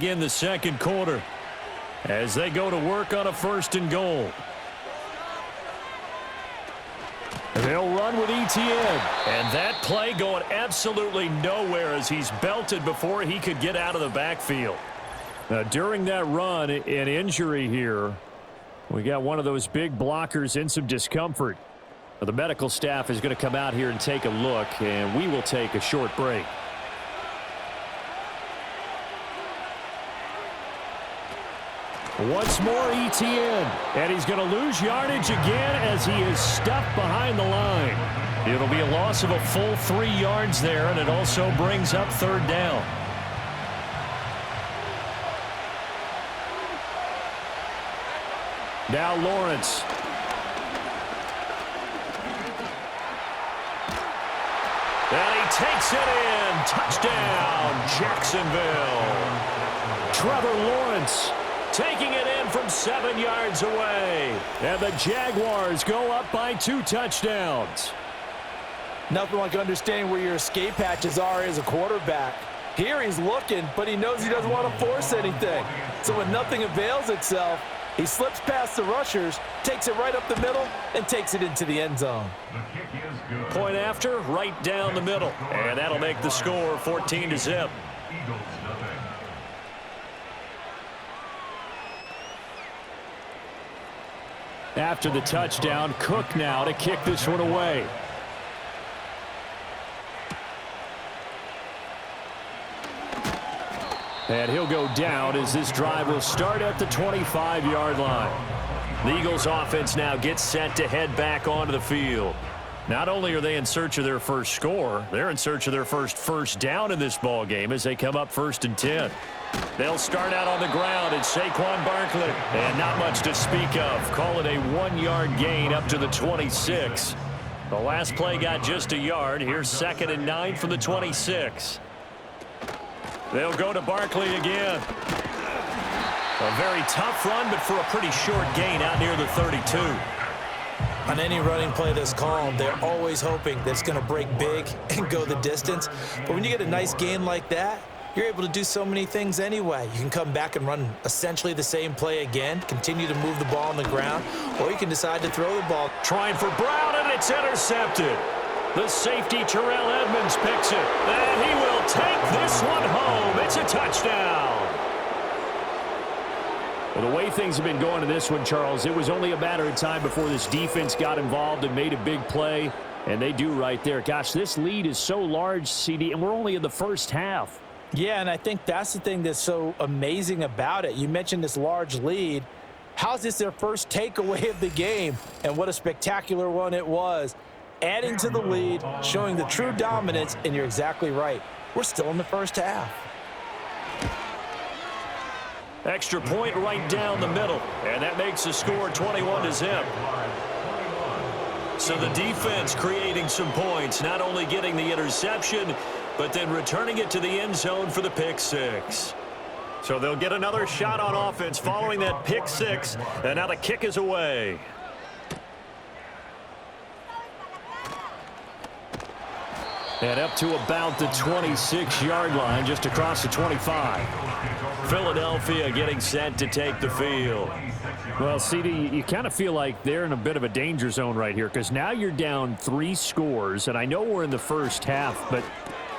In the second quarter as they go to work on a 1st and goal. They'll run with Etienne. And that play going absolutely nowhere as he's belted before he could get out of the backfield. Now, during that run, an injury here. We got one of those big blockers in some discomfort. The medical staff is going to come out here and take a look, and we will take a short break. Once more Etienne, and he's going to lose yardage again as he is stuffed behind the line. It'll be a loss of a full 3 yards there, and it also brings up 3rd down. Now Lawrence. And he takes it in. Touchdown, Jacksonville. Trevor Lawrence taking it in from 7 yards away. And the Jaguars go up by 2 touchdowns. Nothing like understanding where your escape hatches are as a quarterback. Here he's looking, but he knows he doesn't want to force anything. So when nothing avails itself, he slips past the rushers, takes it right up the middle, and takes it into the end zone. Point after, right down the middle. And that'll make the score 14-0. After the touchdown, Cook now to kick this one away. And he'll go down as this drive will start at the 25-yard line. The Eagles offense now gets set to head back onto the field. Not only are they in search of their first score, they're in search of their first down in this ball game as they come up 1st and 10. They'll start out on the ground. It's Saquon Barkley. And not much to speak of. Call it a 1-yard gain up to the 26. The last play got just a yard. Here's 2nd and 9 from the 26. They'll go to Barkley again. A very tough run, but for a pretty short gain out near the 32. On any running play that's called, they're always hoping that it's going to break big and go the distance. But when you get a nice gain like that, you're able to do so many things anyway. You can come back and run essentially the same play again, continue to move the ball on the ground, or you can decide to throw the ball. Trying for Brown, and it's intercepted. The safety, Terrell Edmonds, picks it. And he will take this one home. It's a touchdown. Well, the way things have been going in this one, Charles, it was only a matter of time before this defense got involved and made a big play, and they do right there. Gosh, this lead is so large, CD, and we're only in the first half. Yeah, and I think that's the thing that's so amazing about it. You mentioned this large lead. How's this their first takeaway of the game? And what a spectacular one it was. Adding to the lead, showing the true dominance, and you're exactly right. We're still in the first half. Extra point right down the middle, and that makes the score 21-0. So the defense creating some points, not only getting the interception, but then returning it to the end zone for the pick six. So they'll get another shot on offense following that pick six, and now the kick is away. And up to about the 26-yard line, just across the 25. Philadelphia getting set to take the field. Well, CD, you kind of feel like they're in a bit of a danger zone right here because now you're down 3 scores, and I know we're in the first half, but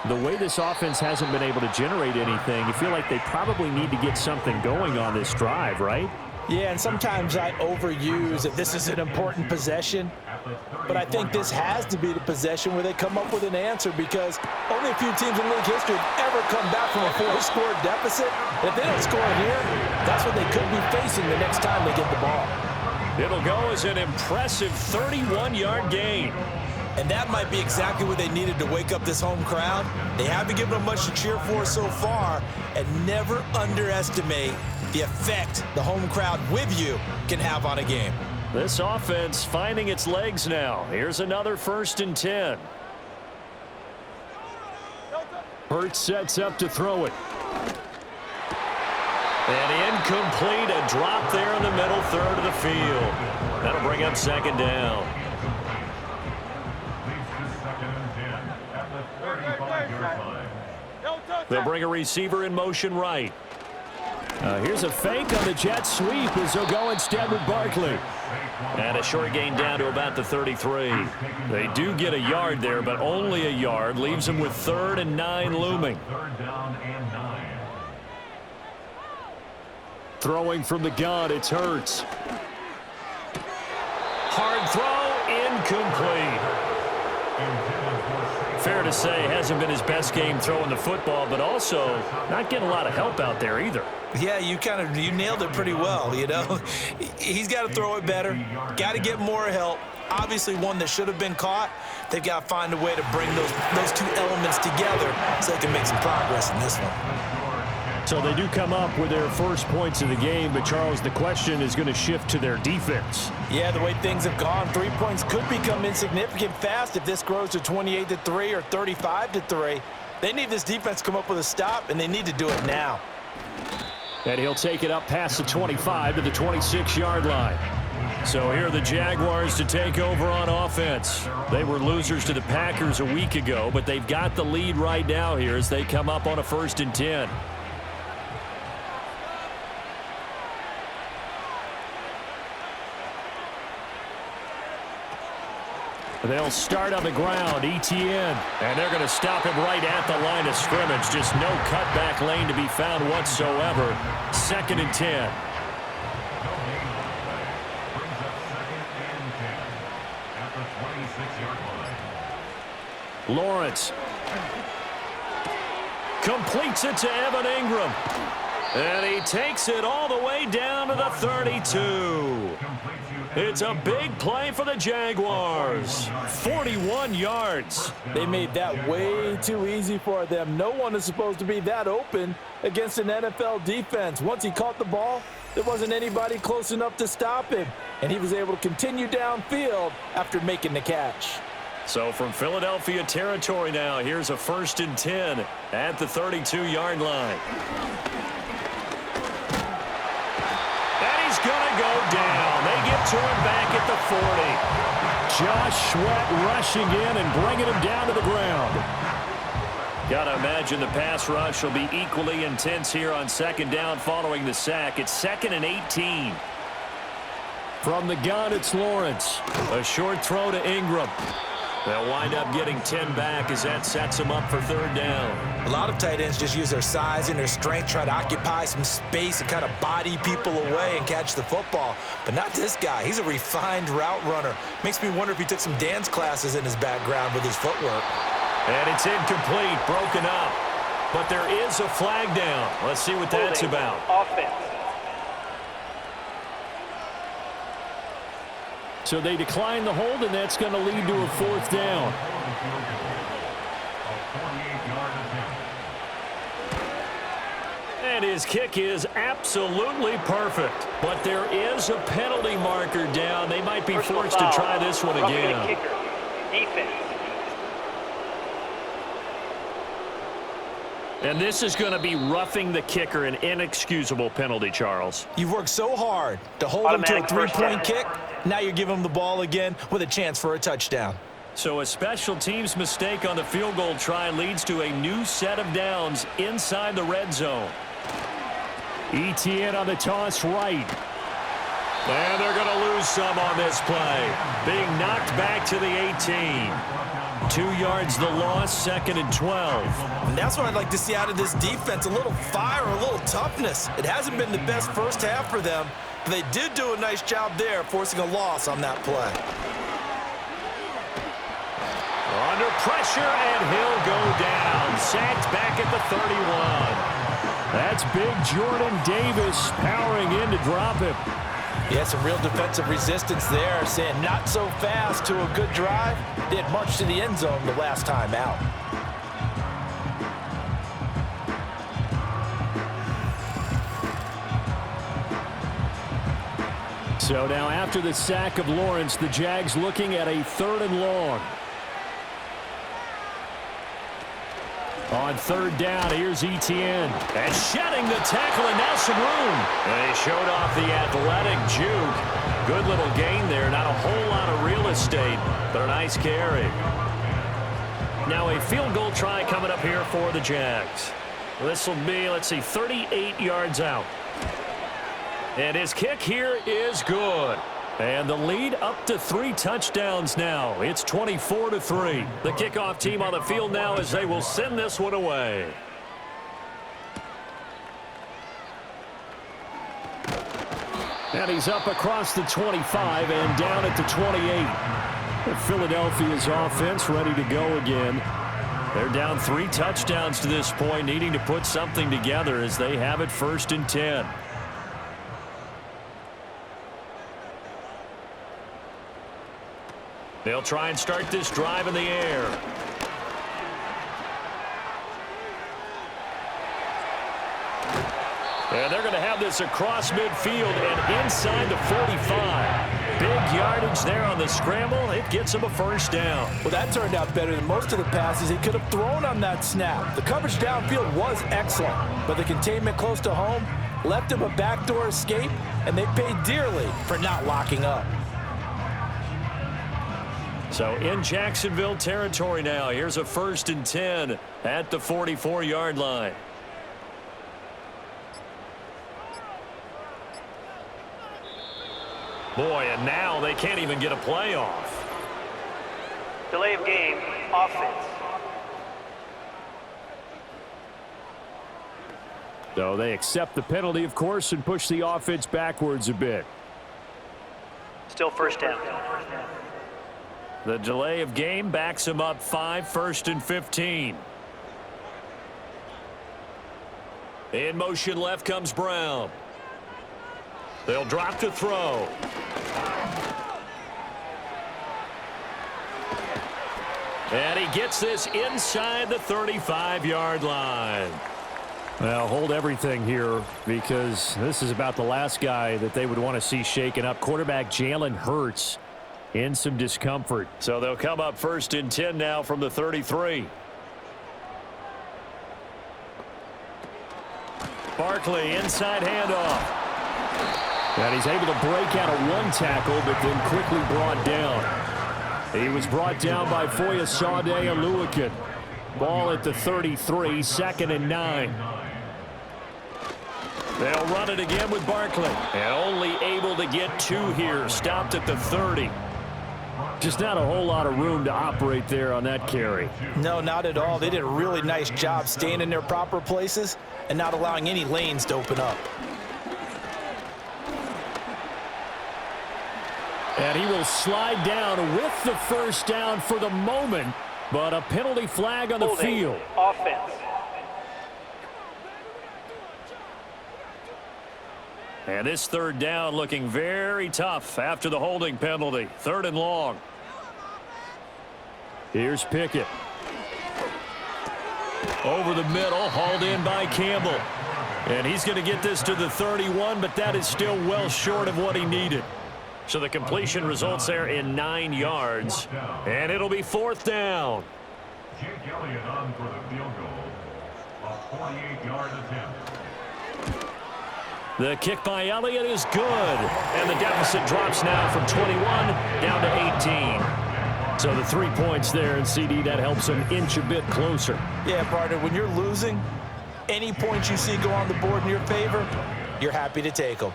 the way this offense hasn't been able to generate anything, you feel like they probably need to get something going on this drive, right? Yeah, and sometimes I overuse that this is an important possession, but I think this has to be the possession where they come up with an answer because only a few teams in league history have ever come back from a 4-score deficit. If they don't score here, that's what they could be facing the next time they get the ball. It'll go as an impressive 31-yard gain. And that might be exactly what they needed to wake up this home crowd. They haven't given them much to cheer for so far, and never underestimate the effect the home crowd with you can have on a game. This offense finding its legs now. Here's another 1st and 10. Hurts sets up to throw it. And incomplete, a drop there in the middle third of the field. That'll bring up 2nd down. They'll bring a receiver in motion right. Here's a fake on the jet sweep as they'll go instead with Barkley. And a short gain down to about the 33. They do get a yard there, but only a yard. Leaves them with 3rd and 9 looming. Throwing from the gun, it's Hurts. Hard throw, incomplete. Fair to say, hasn't been his best game throwing the football, but also not getting a lot of help out there either. Yeah, you nailed it pretty well, you know. He's got to throw it better, got to get more help. Obviously one that should have been caught. They've got to find a way to bring those two elements together so they can make some progress in this one. So they do come up with their first points of the game, but Charles, the question is going to shift to their defense. Yeah, the way things have gone, 3 points could become insignificant fast if this grows to 28-3 or 35-3. They need this defense to come up with a stop, and they need to do it now. And he'll take it up past the 25 to the 26-yard line. So here are the Jaguars to take over on offense. They were losers to the Packers a week ago, but they've got the lead right now here as they come up on a 1st and 10. They'll start on the ground, Etienne. And they're going to stop him right at the line of scrimmage. Just no cutback lane to be found whatsoever. 2nd and 10. Lawrence completes it to Evan Ingram. And he takes it all the way down to the 32. It's a big play for the Jaguars. 41 yards. They made that way too easy for them. No one is supposed to be that open against an NFL defense. Once he caught the ball, there wasn't anybody close enough to stop him. And he was able to continue downfield after making the catch. So from Philadelphia territory now, here's a 1st and 10 at the 32-yard line. And he's going to go down. They get to him back at the 40. Josh Sweat rushing in and bringing him down to the ground. Got to imagine the pass rush will be equally intense here on 2nd down following the sack. It's 2nd and 18. From the gun, it's Lawrence. A short throw to Ingram. They'll wind up getting 10 back as that sets them up for 3rd down. A lot of tight ends just use their size and their strength, try to occupy some space and kind of body people away and catch the football. But not this guy. He's a refined route runner. Makes me wonder if he took some dance classes in his background with his footwork. And it's incomplete, broken up. But there is a flag down. Let's see what that's about. Offense. So they decline the hold, and that's going to lead to a 4th down. And his kick is absolutely perfect. But there is a penalty marker down. They might be forced to try this one again. Defense. And this is going to be roughing the kicker, an inexcusable penalty, Charles. You've worked so hard to hold him to a 3-point kick. Now you're giving him the ball again with a chance for a touchdown. So a special teams mistake on the field goal try leads to a new set of downs inside the red zone. Etienne on the toss right. And they're going to lose some on this play. Being knocked back to the 18. 2 yards the loss, 2nd and 12. And that's what I'd like to see out of this defense, a little fire, a little toughness. It hasn't been the best first half for them, but they did do a nice job there forcing a loss on that play. Under pressure, and he'll go down. Sacked back at the 31. That's big Jordan Davis powering in to drop him. Yeah, some real defensive resistance there, saying not so fast to a good drive. They had marched to the end zone the last time out. So now after the sack of Lawrence, the Jags looking at a 3rd and long. On 3rd down, here's Etienne. And shedding the tackle, and now some room. And he showed off the athletic juke. Good little gain there. Not a whole lot of real estate, but a nice carry. Now a field goal try coming up here for the Jags. This will be, let's see, 38 yards out. And his kick here is good. And the lead up to 3 touchdowns now. It's 24-3. The kickoff team on the field now as they will send this one away. And he's up across the 25 and down at the 28. Philadelphia's offense ready to go again. They're down 3 touchdowns to this point, needing to put something together as they have it 1st and 10. They'll try and start this drive in the air. And they're going to have this across midfield and inside the 45. Big yardage there on the scramble. It gets him a 1st down. Well, that turned out better than most of the passes he could have thrown on that snap. The coverage downfield was excellent, but the containment close to home left him a backdoor escape, and they paid dearly for not locking up. So in Jacksonville territory now. Here's a 1st and 10 at the 44-yard line. Boy, and now they can't even get a play off. Delay of game, offense. So they accept the penalty, of course, and push the offense backwards a bit. Still 1st down. The delay of game backs him up 5, 1st and 15. In motion left comes Brown. They'll drop to throw. And he gets this inside the 35-yard line. Well, hold everything here because this is about the last guy that they would want to see shaken up. Quarterback Jalen Hurts in some discomfort. So they'll come up 1st and 10 now from the 33. Barkley inside handoff. And he's able to break out of 1 tackle, but then quickly brought down. He was brought down by Foyesade Oluwakan. Ball at the 33, 2nd and 9. They'll run it again with Barkley. And only able to get 2 here. Stopped at the 30. Just not a whole lot of room to operate there on that carry. No, not at all. They did a really nice job staying in their proper places and not allowing any lanes to open up. And he will slide down with the 1st down for the moment, but a penalty flag on the field. Offense. And this 3rd down looking very tough after the holding penalty. 3rd and long. Here's Pickett. Over the middle, hauled in by Campbell. And he's going to get this to the 31, but that is still well short of what he needed. So the completion results there in 9 yards. And it'll be 4th down. Jake Elliott on for the field goal. A 48-yard attempt. The kick by Elliott is good. And the deficit drops now from 21 down to 18. So the 3 points there, and CD, that helps him inch a bit closer. Yeah, partner, when you're losing, any points you see go on the board in your favor, you're happy to take them.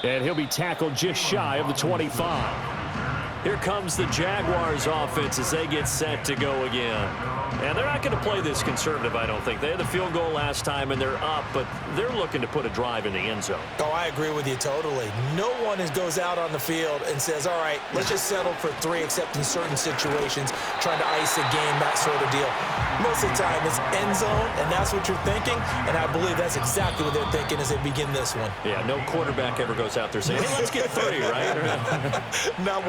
And he'll be tackled just shy of the 25. Here comes the Jaguars offense as they get set to go again. And they're not going to play this conservative, I don't think. They had the field goal last time, and they're up, but they're looking to put a drive in the end zone. Oh, I agree with you totally. No one goes out on the field and says, all right, let's just settle for 3, except in certain situations, trying to ice a game, that sort of deal. Most of the time, it's end zone, and that's what you're thinking, and I believe that's exactly what they're thinking as they begin this one. Yeah, no quarterback ever goes out there saying, hey, let's get 3, right? Not